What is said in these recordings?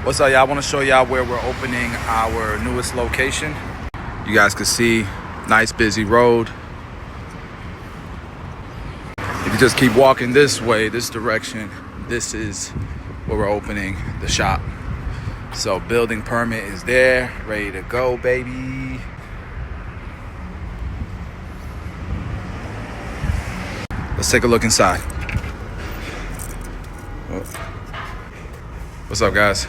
What's up, y'all? I want to show y'all where we're opening our newest location. You guys can see, nice busy road. If you just keep walking this way, this direction, this is where we're opening the shop. So building permit is there, ready to go, baby. Let's take a look inside. What's up, guys?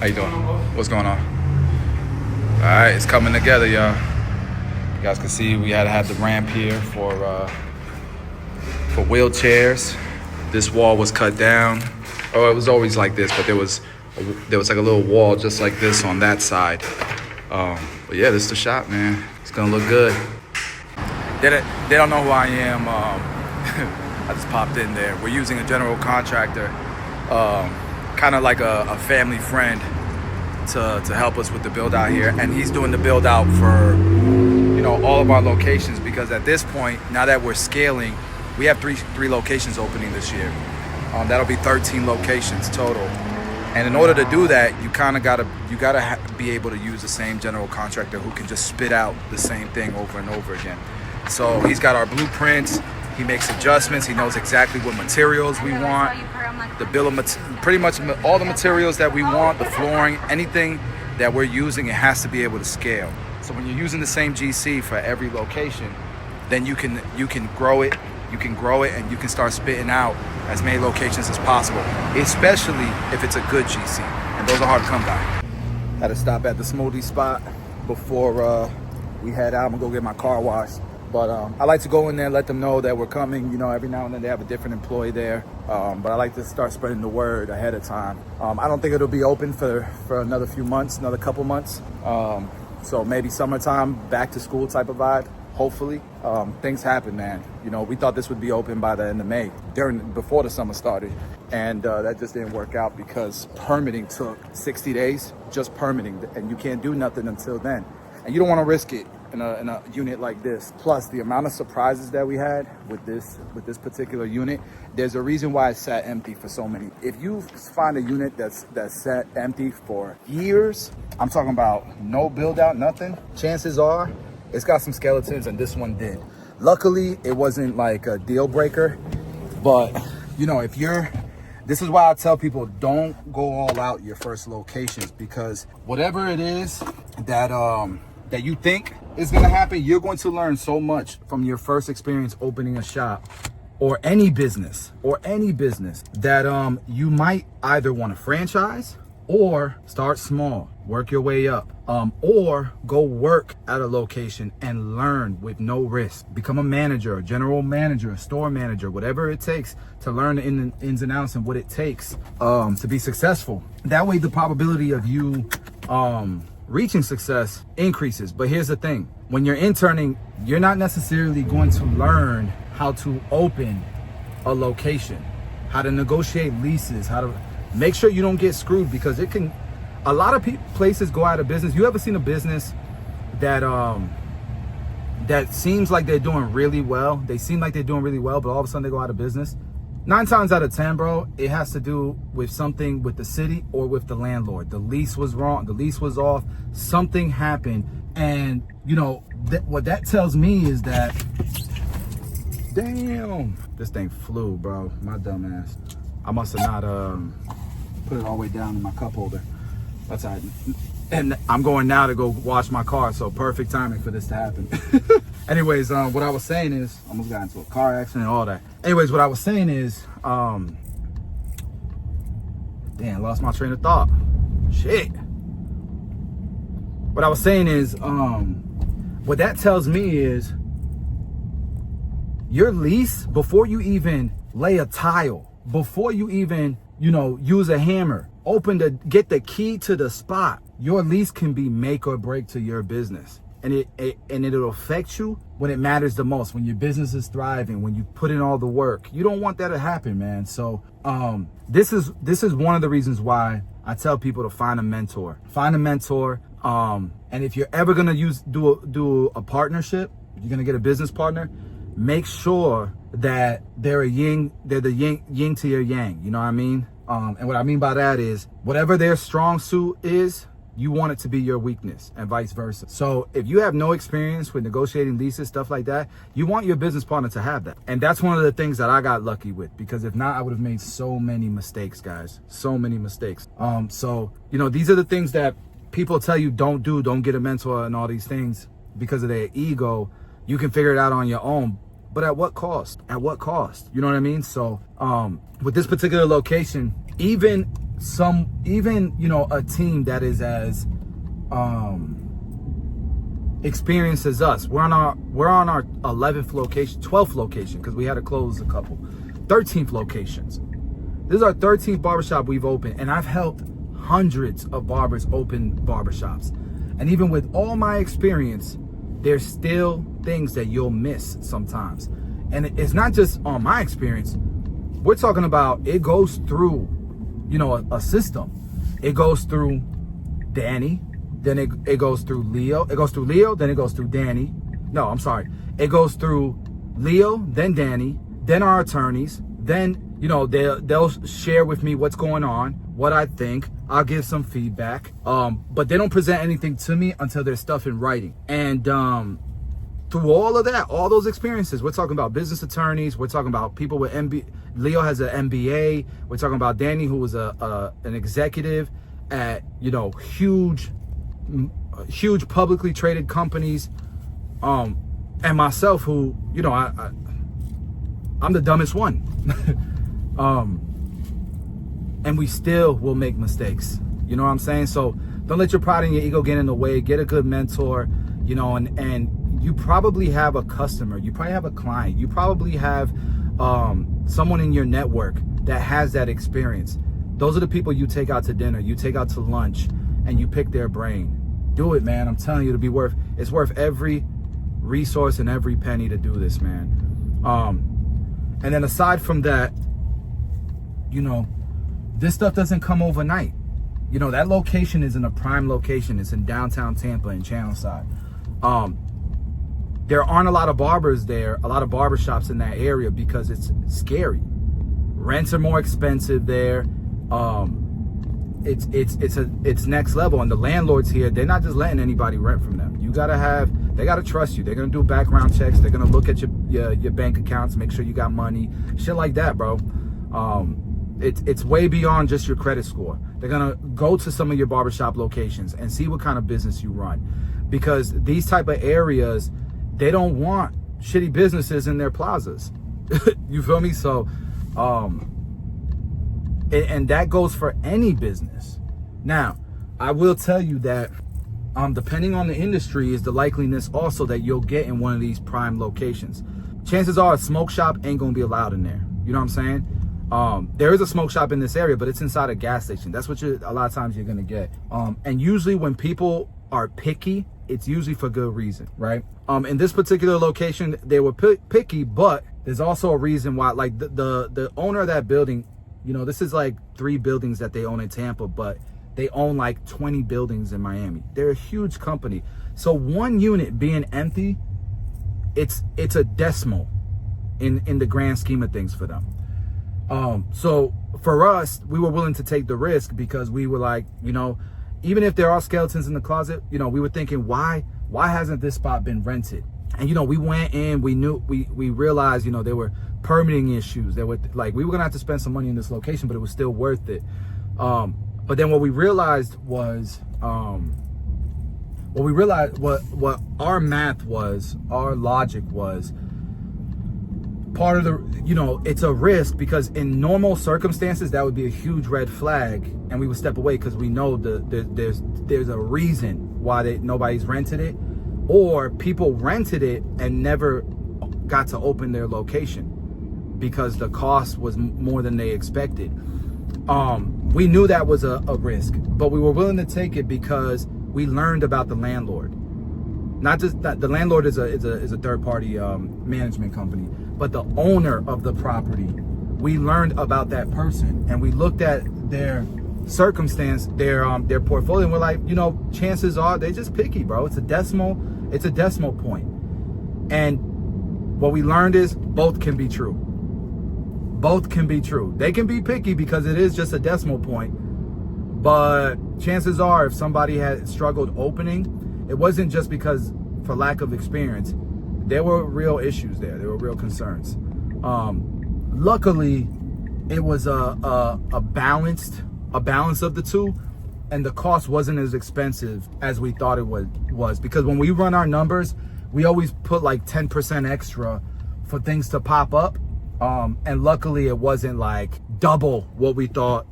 How you doing? What's going on? All right, it's coming together, y'all. You guys can see we had to have the ramp here for wheelchairs. This wall was cut down. Oh, it was always like this, but there was like a little wall just like this on that side. But yeah, this is the shop, man. It's gonna look good. They don't know who I am. I just popped in there. We're using a general contractor, kind of like a family friend, to help us with the build out here, and he's doing the build out for all of our locations, because at this point, now that we're scaling, we have three locations opening this year. That'll be 13 locations total, and in order to do that, you gotta be able to use the same general contractor who can just spit out the same thing over and over again. So he's got our blueprints. He makes adjustments. He knows exactly what materials we want. The bill of pretty much all the materials that we want, the flooring, anything that we're using, it has to be able to scale. So when you're using the same GC for every location, then you can grow it. You can grow it, and you can start spitting out as many locations as possible, especially if it's a good GC. And those are hard to come by. Had to stop at the smoothie spot before we head out. I'm gonna go get my car washed. But I like to go in there and let them know that we're coming. Every now and then they have a different employee there. But I like to start spreading the word ahead of time. I don't think it'll be open for another few months, another couple months. So maybe summertime, back to school type of vibe, hopefully. Things happen, man. We thought this would be open by the end of May, before the summer started. And that just didn't work out because permitting took 60 days, just permitting. And you can't do nothing until then. And you don't want to risk it in a unit like this. Plus the amount of surprises that we had with this particular unit, there's a reason why it sat empty for so many. If you find a unit that's sat empty for years, I'm talking about no build out, nothing, chances are it's got some skeletons, and this one did. Luckily, it wasn't like a deal breaker, but this is why I tell people, don't go all out your first locations, because whatever it is that you think is going to happen, you're going to learn so much from your first experience opening a shop or any business that you might either want to franchise or start small, work your way up, or go work at a location and learn with no risk. Become a manager, a general manager, a store manager, whatever it takes to learn the ins and outs and what it takes to be successful. That way the probability of you reaching success increases. But here's the thing, when you're interning, you're not necessarily going to learn how to open a location, how to negotiate leases, how to make sure you don't get screwed, because a lot of places go out of business. You ever seen a business that seems like they're doing really well? They seem like they're doing really well, but all of a sudden they go out of business. 9 times out of 10, bro, it has to do with something with the city or with the landlord. The lease was wrong. The lease was off. Something happened. And, what that tells me is that, damn, this thing flew, bro. My dumb ass. I must have not put it all the way down in my cup holder. That's all right. And I'm going now to go wash my car, so perfect timing for this to happen. Anyways, what I was saying is, almost got into a car accident and all that. Anyways, what I was saying is, damn, lost my train of thought. Shit. What I was saying is, what that tells me is, your lease, before you even lay a tile, before you even, use a hammer, get the key to the spot, your lease can be make or break to your business. And it'll affect you when it matters the most, when your business is thriving, when you put in all the work. You don't want that to happen, man. So this is one of the reasons why I tell people to find a mentor. Find a mentor. And if you're ever gonna do a partnership, you're gonna get a business partner, make sure that they're the yin to your yang. You know what I mean? And what I mean by that is whatever their strong suit is, you want it to be your weakness and vice versa. So if you have no experience with negotiating leases, stuff like that, you want your business partner to have that. And that's one of the things that I got lucky with, because if not, I would have made so many mistakes, guys. So many mistakes. So, you know, these are the things that people tell you don't do, don't get a mentor and all these things because of their ego. You can figure it out on your own. But at what cost? At what cost? You know what I mean? So with this particular location, even you know, a team that is as experienced as us, we're on our 11th location, 12th location, because we had to close a couple, 13th locations. This is our 13th barbershop we've opened, and I've helped hundreds of barbers open barbershops. And even with all my experience, there's still things that you'll miss sometimes. And it's not just on my experience. We're talking about it goes through, you know, a system. It goes through Danny, then it goes through Leo. It goes through Leo, then it goes through Danny. No, I'm sorry. It goes through Leo, then Danny, then our attorneys. Then, you know, they'll share with me what's going on, what I think. I'll give some feedback. But they don't present anything to me until there's stuff in writing. And through all of that, all those experiences, we're talking about business attorneys. We're talking about people with MBA. Leo has an MBA. We're talking about Danny, who was an executive at, you know, huge publicly traded companies. And myself, who, you know, I'm the dumbest one. And we still will make mistakes. You know what I'm saying? So don't let your pride and your ego get in the way. Get a good mentor, you know, and you probably have a customer. You probably have a client. You probably have someone in your network that has that experience. Those are the people you take out to dinner, you take out to lunch, and you pick their brain. Do it, man. I'm telling you, it's worth every resource and every penny to do this, man. And then aside from that, you know, this stuff doesn't come overnight. You know, that location is in a prime location. It's in downtown Tampa in Channelside. There aren't a lot of barbers there, a lot of barbershops in that area, because it's scary. Rents are more expensive there. It's next level. And the landlords here, they're not just letting anybody rent from them. They gotta trust you. They're gonna do background checks. They're gonna look at your bank accounts, make sure you got money, shit like that, bro. It's way beyond just your credit score. They're gonna go to some of your barbershop locations and see what kind of business you run, because these type of areas, they don't want shitty businesses in their plazas. You feel me? So, and that goes for any business. Now, I will tell you that, depending on the industry, is the likeliness also that you'll get in one of these prime locations. Chances are a smoke shop ain't gonna be allowed in there. You know what I'm saying? There is a smoke shop in this area, but it's inside a gas station. That's what a lot of times you're gonna get. And usually when people are picky, it's usually for good reason, right? In this particular location, they were picky, but there's also a reason why. Like the owner of that building, you know, this is like 3 buildings that they own in Tampa, but they own like 20 buildings in Miami. They're a huge company. So one unit being empty, it's a decimal in the grand scheme of things for them. So for us, we were willing to take the risk because we were like, you know, even if there are skeletons in the closet, you know, we were thinking, why hasn't this spot been rented? And, you know, we went in, we realized, you know, there were permitting issues. There were like, we were gonna have to spend some money in this location, but it was still worth it. But then what we realized was, what our math was, our logic was, part of the, you know, it's a risk because in normal circumstances that would be a huge red flag, and we would step away because we know there's a reason why nobody's rented it, or people rented it and never got to open their location because the cost was more than they expected. We knew that was a risk, but we were willing to take it because we learned about the landlord. Not just that the landlord is a third-party management company, but the owner of the property. We learned about that person, and we looked at their circumstance, their portfolio, and we're like, you know, chances are they just picky, bro. It's a decimal point. And what we learned is both can be true. both can be true. They can be picky because it is just a decimal point. But chances are, if somebody had struggled opening, it wasn't just because for lack of experience. There were real issues there. There were real concerns. Luckily, it was a balance of the two, and the cost wasn't as expensive as we thought it was. Because when we run our numbers, we always put like 10% extra for things to pop up. And luckily it wasn't like double what we thought,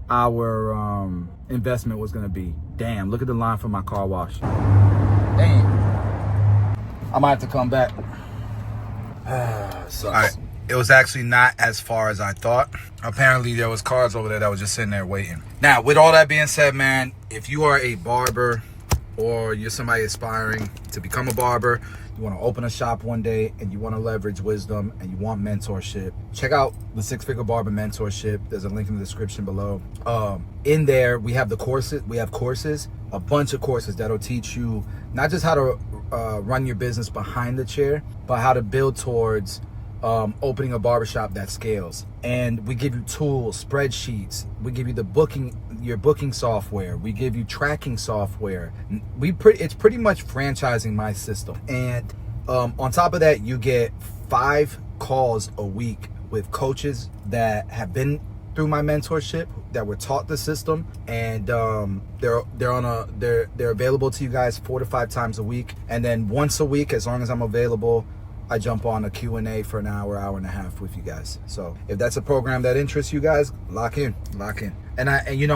our investment was gonna be. Damn, look at the line for my car wash. Damn. I might have to come back. Sucks. All right. It was actually not as far as I thought. Apparently there was cars over there that was just sitting there waiting. Now, with all that being said, man, if you are a barber or you're somebody aspiring to become a barber, you want to open a shop one day and you want to leverage wisdom and you want mentorship, check out the Six-Figure Barber Mentorship. There's a link in the description below. In there, we have the courses. We have courses, a bunch of courses that'll teach you not just how to run your business behind the chair, but how to build towards opening a barbershop that scales. And we give you tools, spreadsheets. We give you your booking software. We give you tracking software. It's pretty much franchising my system. And on top of that, you get 5 calls a week with coaches that have been through my mentorship, that were taught the system, and they're available to you guys 4 to 5 times a week. And then once a week, as long as I'm available, I jump on a Q&A for an hour and a half with you guys. So if that's a program that interests you guys, lock in. And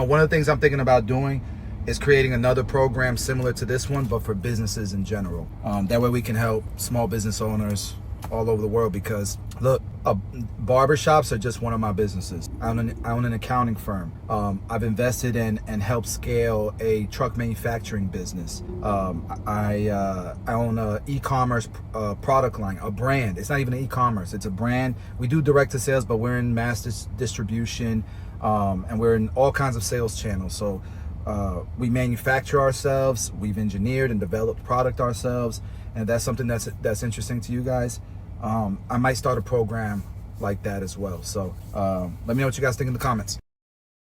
one of the things I'm thinking about doing is creating another program similar to this one, but for businesses in general. That way we can help small business owners all over the world, because look, barbershops are just one of my businesses. I own an accounting firm. I've invested in and helped scale a truck manufacturing business. I own a e-commerce product line, a brand. It's not even an e-commerce, it's a brand. We do direct to sales, but we're in mass distribution, and we're in all kinds of sales channels. So we manufacture ourselves, we've engineered and developed product ourselves. And if that's something that's interesting to you guys, I might start a program like that as well. So let me know what you guys think in the comments.